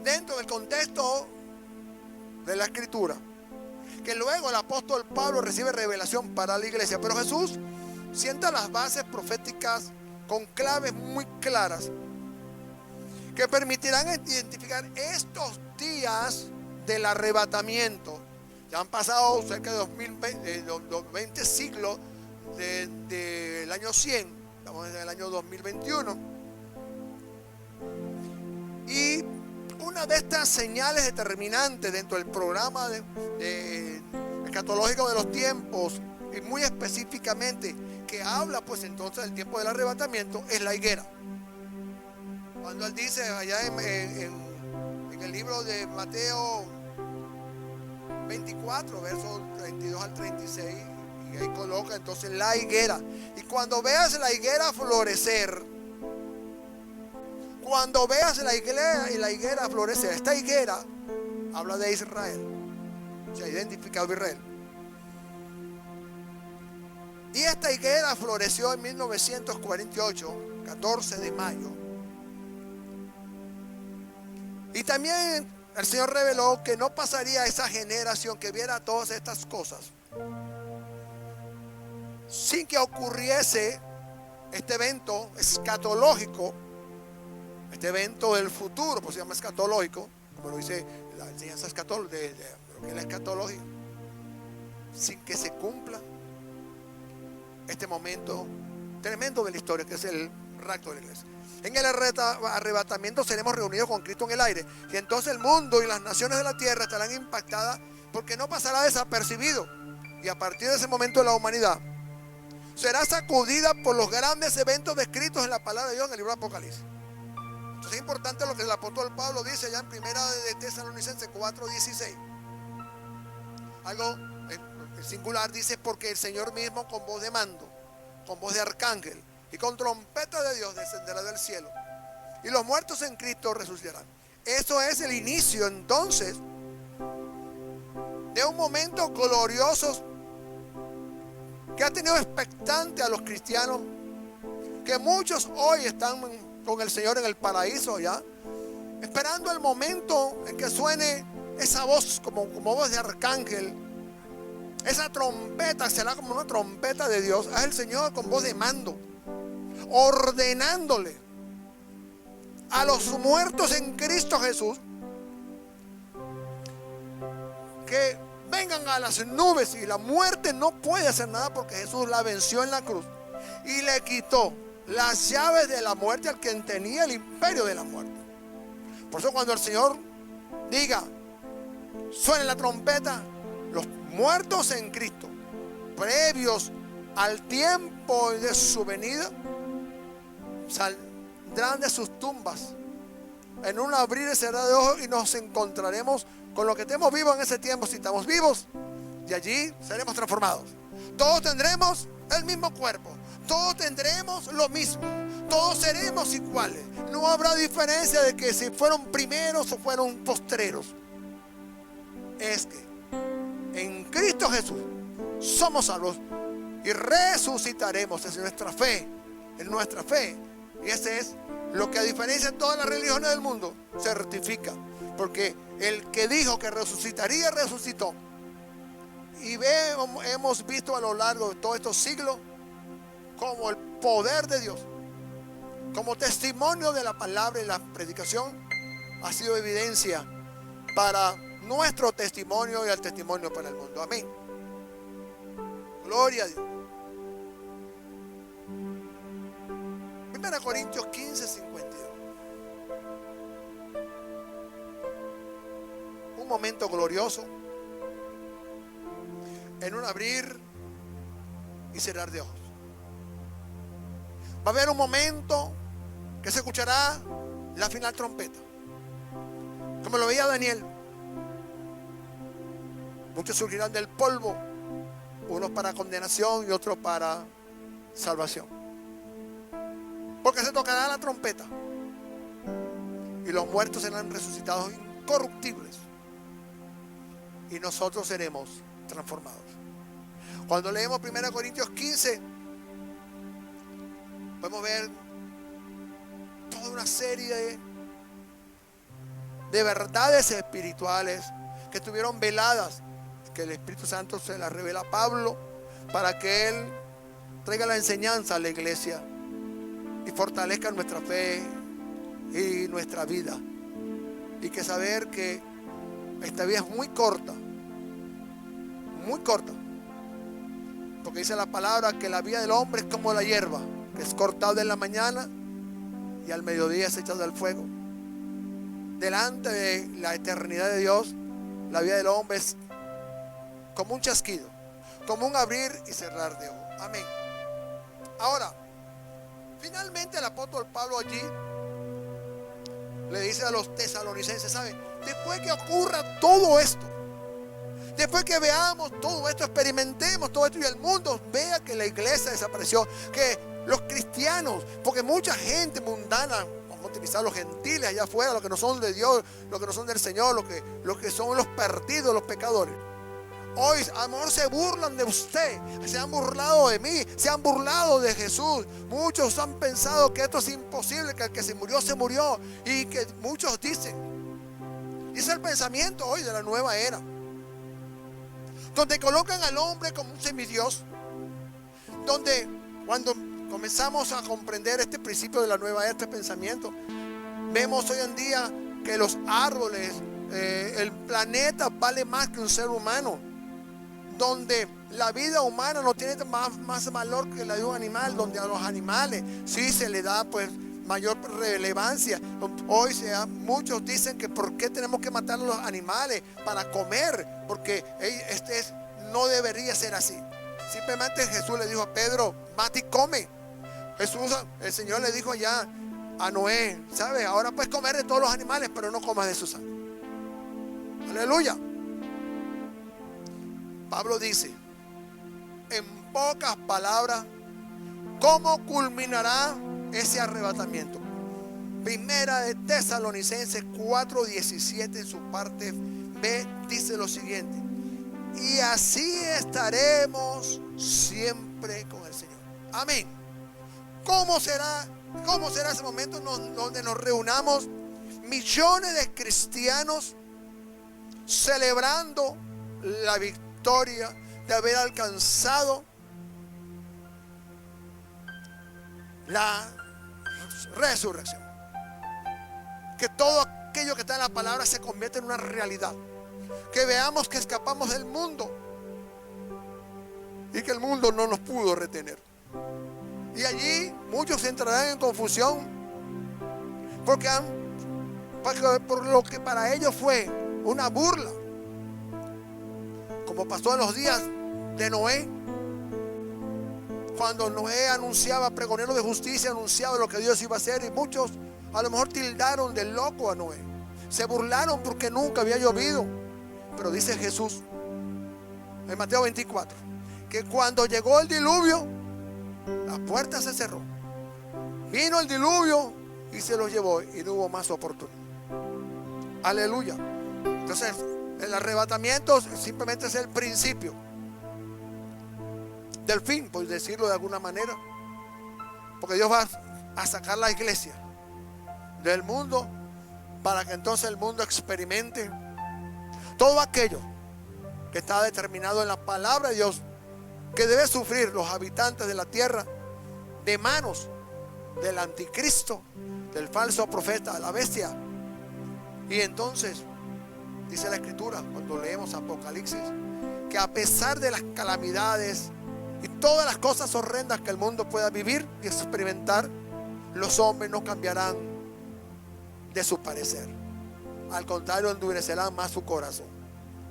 dentro del contexto de la Escritura, que luego el apóstol Pablo recibe revelación para la iglesia. Pero Jesús sienta las bases proféticas con claves muy claras que permitirán identificar estos días del arrebatamiento. Ya han pasado cerca de 20 siglos del año 100, estamos en el año 2021. Y una de estas señales determinantes dentro del programa escatológico de los tiempos, y muy específicamente que habla pues entonces del tiempo del arrebatamiento, es la higuera. Cuando Él dice allá en el libro de Mateo 24, versos 32 al 36, y ahí coloca entonces la higuera. Y cuando veas la higuera florecer, cuando veas la higuera florecer, esta higuera habla de Israel, se ha identificado Israel. Y esta higuera floreció en 1948, 14 de mayo. Y también el Señor reveló que no pasaría esa generación que viera todas estas cosas sin que ocurriese este evento escatológico, este evento del futuro, pues se llama escatológico, como lo dice la enseñanza escatológica, de lo que es la escatología, sin que se cumpla este momento tremendo de la historia, que es el rapto de la iglesia. En el arrebatamiento seremos reunidos con Cristo en el aire, y entonces el mundo y las naciones de la tierra estarán impactadas, porque no pasará desapercibido, y a partir de ese momento la humanidad será sacudida por los grandes eventos descritos en la palabra de Dios en el libro de Apocalipsis. Entonces es importante lo que el apóstol Pablo dice allá en primera de Tesalonicenses 4:16. Algo en singular dice: porque el Señor mismo con voz de mando, con voz de arcángel y con trompeta de Dios descenderá del cielo, y los muertos en Cristo resucitarán. Eso es el inicio entonces de un momento glorioso que ha tenido expectante a los cristianos, que muchos hoy están con el Señor en el paraíso ya, esperando el momento en que suene esa voz como voz de arcángel. Esa trompeta será como una trompeta de Dios. Es el Señor con voz de mando, ordenándole a los muertos en Cristo Jesús que vengan a las nubes, y la muerte no puede hacer nada, porque Jesús la venció en la cruz y le quitó las llaves de la muerte al que tenía el imperio de la muerte. Por eso cuando el Señor diga, suene la trompeta, los muertos en Cristo, previos al tiempo de su venida, saldrán de sus tumbas en un abrir y cerrar de ojos, y nos encontraremos con lo que estemos vivos en ese tiempo, si estamos vivos, y allí seremos transformados. Todos tendremos el mismo cuerpo, todos tendremos lo mismo, todos seremos iguales. No habrá diferencia de que si fueron primeros o fueron postreros. Es que en Cristo Jesús somos salvos y resucitaremos. Es nuestra fe, es nuestra fe. Y ese es lo que, a diferencia de todas las religiones del mundo, certifica. Porque el que dijo que resucitaría, resucitó. Y hemos visto a lo largo de todos estos siglos como el poder de Dios, como testimonio de la palabra y la predicación, ha sido evidencia para nuestro testimonio y el testimonio para el mundo. Amén. Gloria a Dios. 1 Corintios 15:52. Un momento glorioso, en un abrir y cerrar de ojos. Va a haber un momento que se escuchará la final trompeta, como lo veía Daniel. Muchos surgirán del polvo, unos para condenación y otros para salvación, porque se tocará la trompeta y los muertos serán resucitados incorruptibles, y nosotros seremos transformados. Cuando leemos 1 Corintios 15, podemos ver toda una serie de verdades espirituales que estuvieron veladas, que el Espíritu Santo se las revela a Pablo para que él traiga la enseñanza a la iglesia y fortalezca nuestra fe y nuestra vida. Y que saber que esta vida es muy corta, porque dice la palabra que la vida del hombre es como la hierba, que es cortada en la mañana y al mediodía es echada al fuego. Delante de la eternidad de Dios, la vida del hombre es como un chasquido, como un abrir y cerrar de ojos. Amén. Ahora, finalmente el apóstol Pablo allí le dice a los tesalonicenses, ¿saben? Después que ocurra todo esto, después que veamos todo esto, experimentemos todo esto y el mundo vea que la iglesia desapareció, que los cristianos, porque mucha gente mundana, vamos a utilizar los gentiles allá afuera, los que no son de Dios, los que no son del Señor, los que son los perdidos, los pecadores, hoy a lo mejor se burlan de usted, se han burlado de mí, se han burlado de Jesús. Muchos han pensado que esto es imposible, que el que se murió, y que muchos dicen Y ese es el pensamiento hoy de la nueva era, donde colocan al hombre como un semidios, donde cuando comenzamos a comprender este principio de la nueva era, este pensamiento, vemos hoy en día que los árboles, el planeta vale más que un ser humano, donde la vida humana no tiene más valor que la de un animal, donde a los animales sí se le da pues mayor relevancia. Hoy muchos dicen que por qué tenemos que matar a los animales para comer, porque no debería ser así. Simplemente Jesús le dijo a Pedro: mata y come. El Señor le dijo allá a Noé: ¿sabes? Ahora puedes comer de todos los animales, pero no comas de su sangre. Aleluya. Pablo dice, en pocas palabras, ¿cómo culminará ese arrebatamiento? Primera de Tesalonicenses 4:17, en su parte B, dice lo siguiente: y así estaremos siempre con el Señor. Amén. ¿Cómo será ese momento donde nos reunamos millones de cristianos celebrando la victoria de haber alcanzado la resurrección? Que todo aquello que está en la palabra se convierta en una realidad. Que veamos que escapamos del mundo y que el mundo no nos pudo retener. Y allí muchos entrarán en confusión por lo que para ellos fue una burla, como pasó en los días de Noé, cuando Noé anunciaba, pregonero de justicia, anunciaba lo que Dios iba a hacer, y muchos a lo mejor tildaron de loco a Noé, se burlaron porque nunca había llovido. Pero dice Jesús en Mateo 24 que cuando llegó el diluvio, la puerta se cerró, vino el diluvio y se los llevó, y no hubo más oportunidad. Aleluya. Entonces el arrebatamiento simplemente es el principio del fin, por decirlo de alguna manera, porque Dios va a sacar la iglesia del mundo para que entonces el mundo experimente todo aquello que está determinado en la palabra de Dios que debe sufrir los habitantes de la tierra de manos del anticristo, del falso profeta, la bestia. Y entonces dice la escritura, cuando leemos Apocalipsis, que a pesar de las calamidades y todas las cosas horrendas que el mundo pueda vivir y experimentar, los hombres no cambiarán de su parecer. Al contrario, endurecerán más su corazón.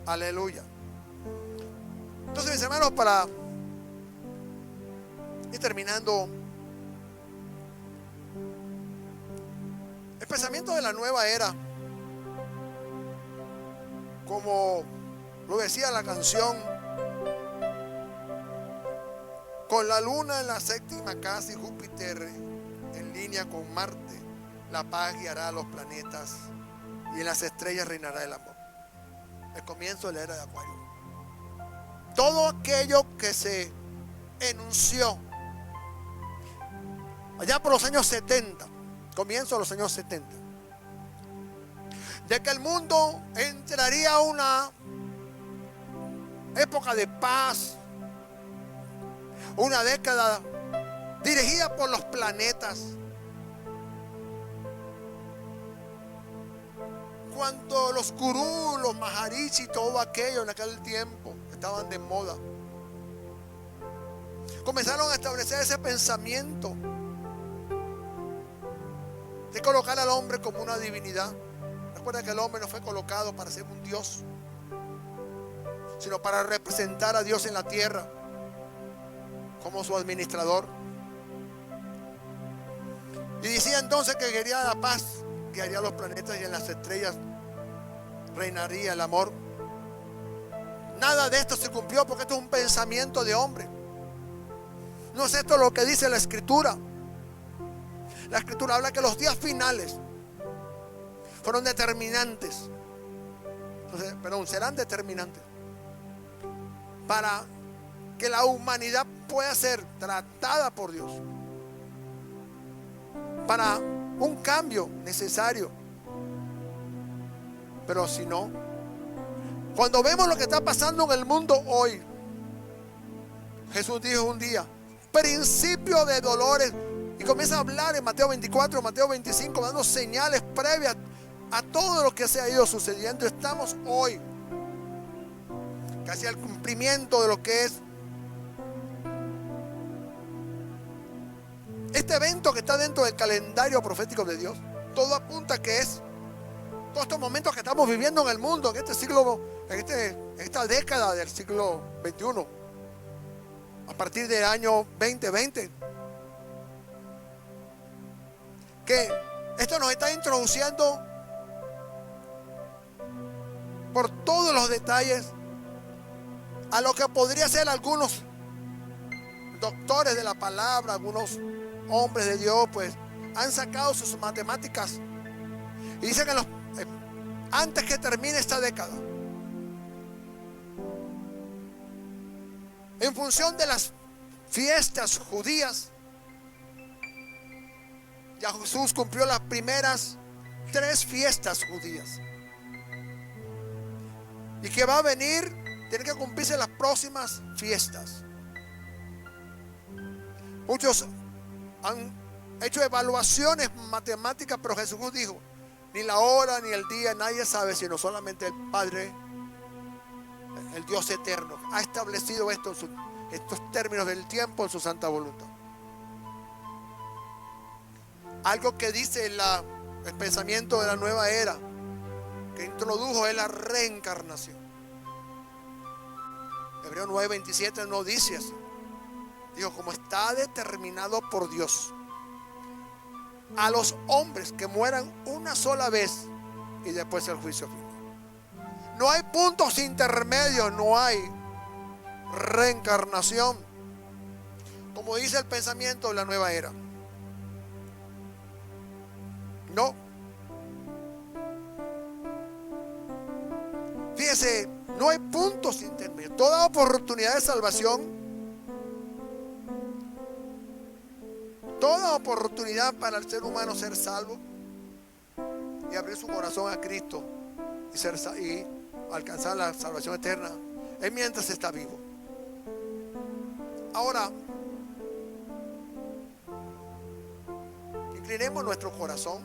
Aleluya. Entonces, mis hermanos, para ir terminando, el pensamiento de la nueva era, como lo decía la canción, con la luna en la séptima casa y Júpiter en línea con Marte, la paz guiará a los planetas y en las estrellas reinará el amor. El comienzo de la era de Acuario. Todo aquello que se enunció allá por los años 70, comienzo de los años 70, de que el mundo entraría a una época de paz, una década dirigida por los planetas. Cuando los gurús, los maharishi y todo aquello en aquel tiempo estaban de moda, comenzaron a establecer ese pensamiento de colocar al hombre como una divinidad. Recuerda que el hombre no fue colocado para ser un Dios, sino para representar a Dios en la tierra como su administrador. Y decía entonces que quería la paz, que haría los planetas y en las estrellas reinaría el amor. Nada de esto se cumplió, porque esto es un pensamiento de hombre. No es esto lo que dice la escritura. La escritura habla que los días finales fueron determinantes. Serán determinantes para que la humanidad pueda ser tratada por Dios, para un cambio necesario. Pero si no, cuando vemos lo que está pasando en el mundo hoy, Jesús dijo un día, principio de dolores, y comienza a hablar en Mateo 24, Mateo 25, dando señales previas a todo lo que se ha ido sucediendo. Estamos hoy casi al cumplimiento de lo que es este evento que está dentro del calendario profético de Dios. Todo apunta que es todos estos momentos que estamos viviendo en el mundo, en este siglo, en esta década del siglo XXI, a partir del año 2020, que esto nos está introduciendo por todos los detalles a lo que podría ser algunos doctores de la palabra, algunos hombres de Dios, pues han sacado sus matemáticas y dicen que antes que termine esta década, en función de las fiestas judías, ya Jesús cumplió las primeras 3 fiestas judías, y que va a venir, tienen que cumplirse las próximas fiestas. Muchos han hecho evaluaciones matemáticas, pero Jesús dijo, ni la hora ni el día nadie sabe, sino solamente el Padre, el Dios eterno, ha establecido estos términos del tiempo en su santa voluntad. Algo que dice el pensamiento de la nueva era, que introdujo, es la reencarnación. Hebreos 9:27 no dice así. Dijo, como está determinado por Dios a los hombres que mueran una sola vez y después el juicio final. No hay puntos intermedios, no hay reencarnación, como dice el pensamiento de la nueva era. No. Fíjese, no hay puntos intermedios. Toda oportunidad de salvación, toda oportunidad para el ser humano ser salvo y abrir su corazón a Cristo y alcanzar la salvación eterna, es mientras está vivo. Ahora, inclinemos nuestro corazón.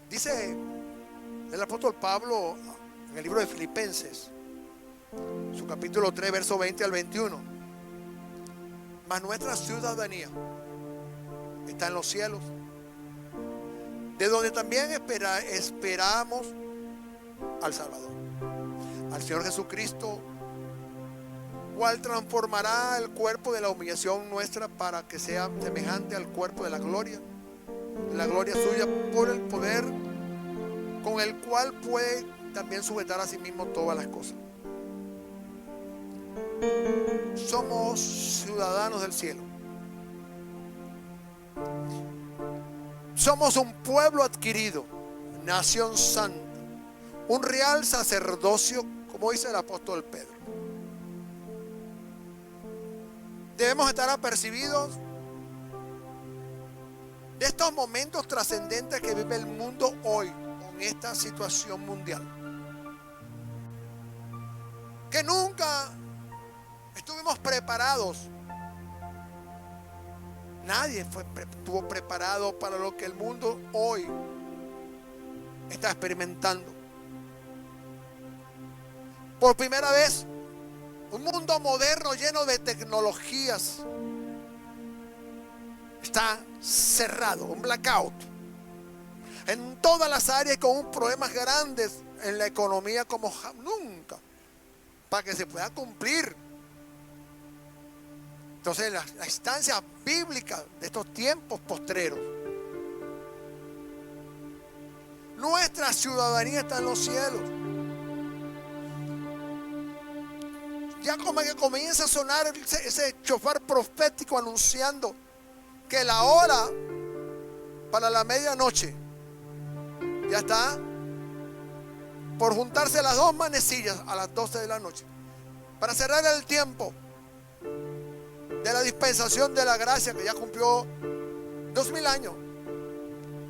Dice el apóstol Pablo en el libro de Filipenses, su capítulo 3, verso 20 al 21. Mas nuestra ciudadanía está en los cielos, de donde también esperamos al Salvador, al Señor Jesucristo, cual transformará el cuerpo de la humillación nuestra para que sea semejante al cuerpo de la gloria suya, por el poder con el cual puede también sujetar a sí mismo todas las cosas. Somos ciudadanos del cielo. Somos un pueblo adquirido, nación santa, un real sacerdocio, como dice el apóstol Pedro. Debemos estar apercibidos de estos momentos trascendentes que vive el mundo hoy con esta situación mundial, que nunca estuvimos preparados. Nadie estuvo preparado para lo que el mundo hoy está experimentando. Por primera vez, un mundo moderno lleno de tecnologías está cerrado, un blackout en todas las áreas, con problemas grandes en la economía como nunca, para que se pueda cumplir. Entonces la instancia bíblica de estos tiempos postreros, nuestra ciudadanía está en los cielos. Ya como que comienza a sonar ese chofar profético anunciando que la hora para la medianoche ya está por juntarse las 2 manecillas a las 12 de la noche, para cerrar el tiempo de la dispensación de la gracia, que ya cumplió 2000 años.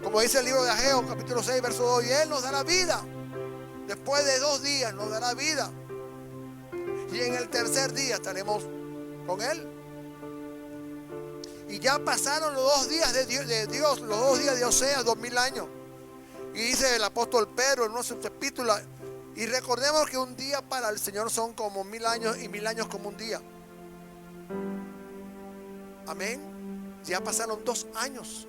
Como dice el libro de Ageo, capítulo 6, verso 2, y Él nos dará vida. Después de 2 días nos dará vida. Y en el tercer día estaremos con Él. Y ya pasaron los 2 días de Dios, los 2 días de Oseas, 2000 años. Y dice el apóstol Pedro en nuestra epístola, y recordemos que un día para el Señor son como 1000 años y 1000 años como un día. Amén. Ya pasaron 2 años.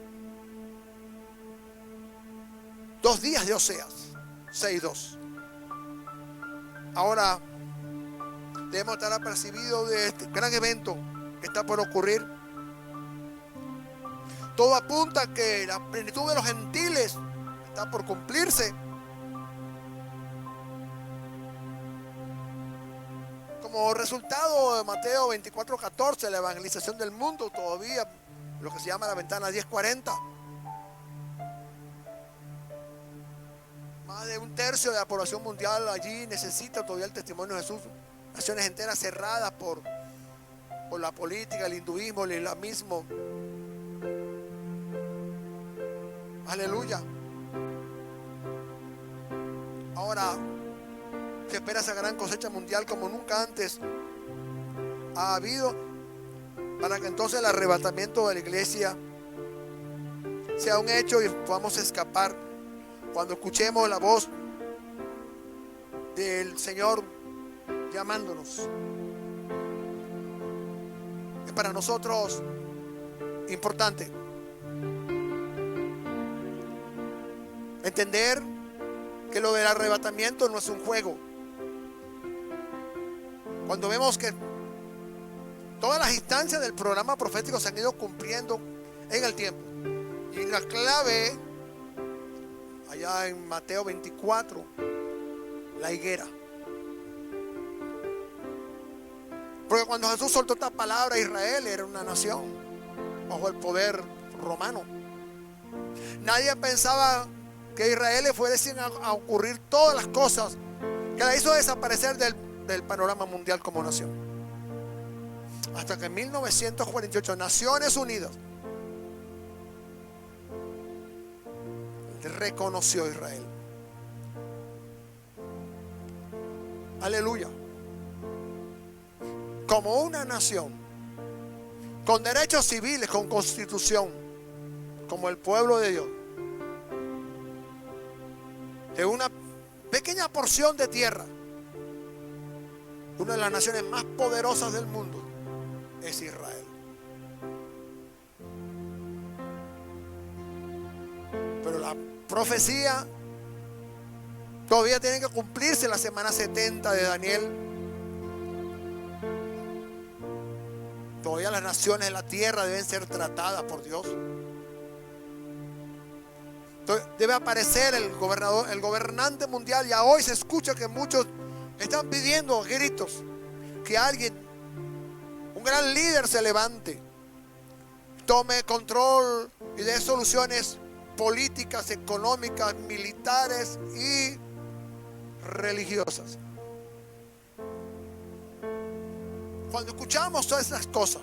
2 días de Oseas 6:2. Ahora debemos estar apercibidos de este gran evento que está por ocurrir. Todo apunta a que la plenitud de los gentiles está por cumplirse. Como resultado de Mateo 24:14, la evangelización del mundo, todavía lo que se llama la ventana 1040. Más de 1/3 de la población mundial allí necesita todavía el testimonio de Jesús. Naciones enteras cerradas por la política, el hinduismo, el islamismo. Aleluya. Ahora se espera esa gran cosecha mundial como nunca antes ha habido, para que entonces el arrebatamiento de la iglesia sea un hecho y podamos escapar cuando escuchemos la voz del Señor llamándonos. Es para nosotros importante entender que lo del arrebatamiento no es un juego. Cuando vemos que todas las instancias del programa profético se han ido cumpliendo en el tiempo, y la clave allá en Mateo 24, la higuera. Porque cuando Jesús soltó esta palabra, Israel era una nación bajo el poder romano. Nadie pensaba que Israel le fuesen a ocurrir todas las cosas que la hizo desaparecer del panorama mundial como nación. Hasta que en 1948 Naciones Unidas reconoció a Israel. Aleluya. Como una nación con derechos civiles, con constitución, como el pueblo de Dios, de una pequeña porción de tierra. Una de las naciones más poderosas del mundo es Israel. Pero la profecía todavía tiene que cumplirse en la semana 70 de Daniel. Todavía las naciones de la tierra deben ser tratadas por Dios. Entonces, debe aparecer el gobernante mundial. Ya hoy se escucha que muchos están pidiendo a gritos que alguien, un gran líder, se levante, tome control y dé soluciones políticas, económicas, militares y religiosas. Cuando escuchamos todas estas cosas,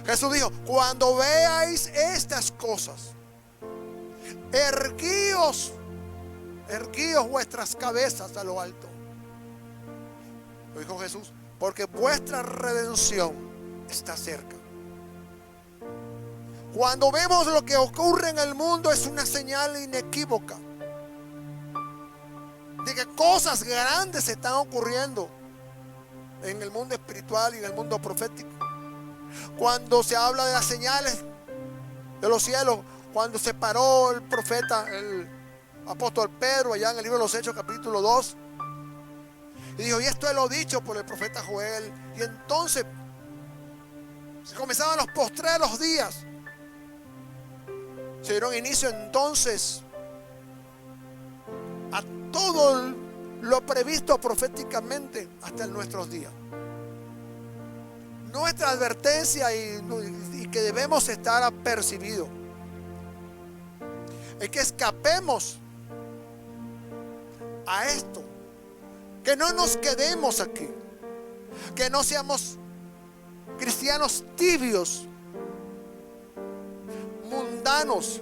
Jesús dijo: cuando veáis estas cosas, erguíos vuestras cabezas a lo alto. Lo dijo Jesús, porque vuestra redención está cerca. Cuando vemos lo que ocurre en el mundo, es una señal inequívoca de que cosas grandes se están ocurriendo en el mundo espiritual y en el mundo profético. Cuando se habla de las señales de los cielos, cuando se paró el profeta, el apóstol Pedro, allá en el libro de los Hechos, capítulo 2, y dijo: y esto es lo dicho por el profeta Joel. Y entonces se comenzaban los postreros días. Se dieron inicio entonces a todo lo previsto proféticamente hasta en nuestros días. Nuestra advertencia y que debemos estar apercibidos es que escapemos a esto, que no nos quedemos aquí, que no seamos cristianos tibios, mundanos,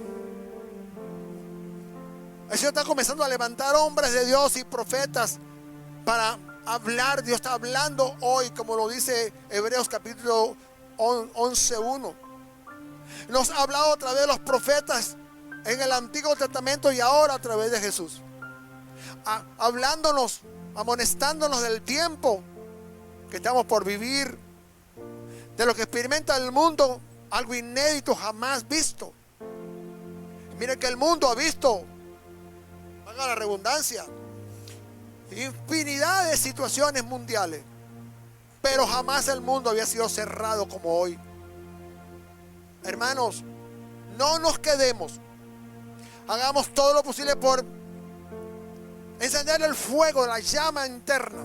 El Señor está comenzando a levantar hombres de Dios y profetas para hablar. Dios está hablando hoy, como lo dice Hebreos capítulo 11:1. Nos ha hablado a través de los profetas en el Antiguo Testamento y ahora a través de Jesús. Hablándonos, amonestándonos del tiempo que estamos por vivir, de lo que experimenta el mundo, algo inédito jamás visto. Miren que el mundo ha visto, valga la redundancia, infinidad de situaciones mundiales, pero jamás el mundo había sido cerrado como hoy. Hermanos, no nos quedemos. Hagamos todo lo posible por encender el fuego de la llama interna.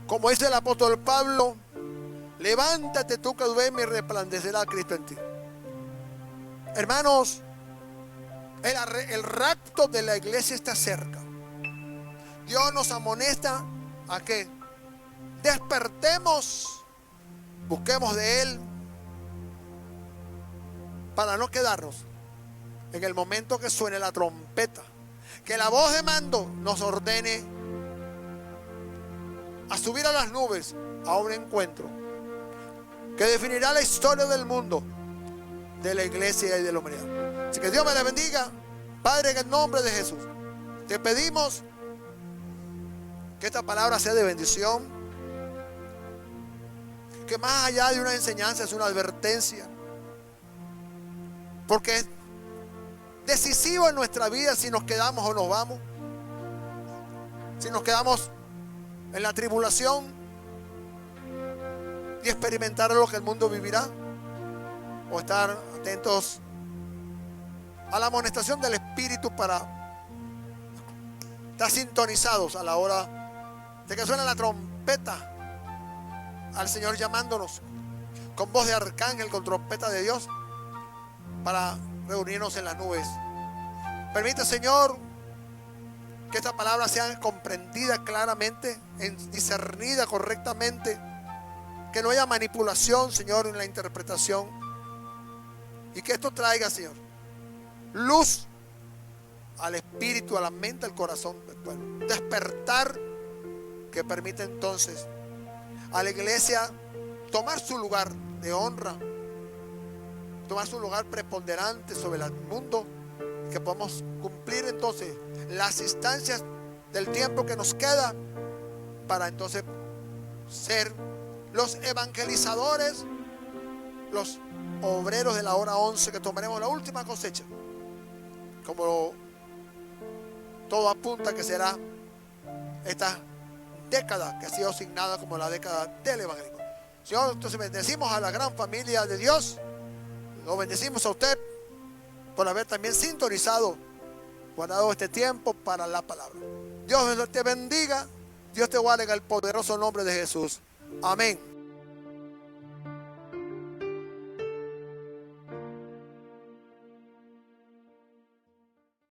Como dice el apóstol Pablo, levántate tú que duermes y resplandecerá Cristo en ti. Hermanos, el rapto de la iglesia está cerca. Dios nos amonesta a que despertemos, busquemos de Él para no quedarnos en el momento que suene la trompeta. Que la voz de mando nos ordene a subir a las nubes a un encuentro que definirá la historia del mundo, de la iglesia y de la humanidad. Así que Dios me le bendiga. Padre, en el nombre de Jesús, te pedimos que esta palabra sea de bendición, que más allá de una enseñanza es una advertencia, porque es decisivo en nuestra vida si nos quedamos o nos vamos, si nos quedamos en la tribulación y experimentar lo que el mundo vivirá, o estar atentos a la amonestación del Espíritu para estar sintonizados a la hora de que suene la trompeta, al Señor llamándonos con voz de arcángel, con trompeta de Dios, para reunirnos en las nubes. Permite, Señor, que esta palabra sea comprendida claramente, discernida correctamente, que no haya manipulación, Señor, en la interpretación, y que esto traiga, Señor, luz al espíritu, a la mente, al corazón del pueblo. Despertar que permite entonces a la iglesia tomar su lugar de honra, tomar su lugar preponderante sobre el mundo, que podamos cumplir entonces las instancias del tiempo que nos queda para entonces ser los evangelizadores, los obreros de la hora 11, que tomaremos la última cosecha, como todo apunta que será esta década que ha sido asignada como la década del evangelismo. Señor, entonces bendecimos a la gran familia de Dios, lo bendecimos a usted por haber también sintonizado, guardado este tiempo para la palabra. Dios te bendiga, Dios te guarde en el poderoso nombre de Jesús. Amén.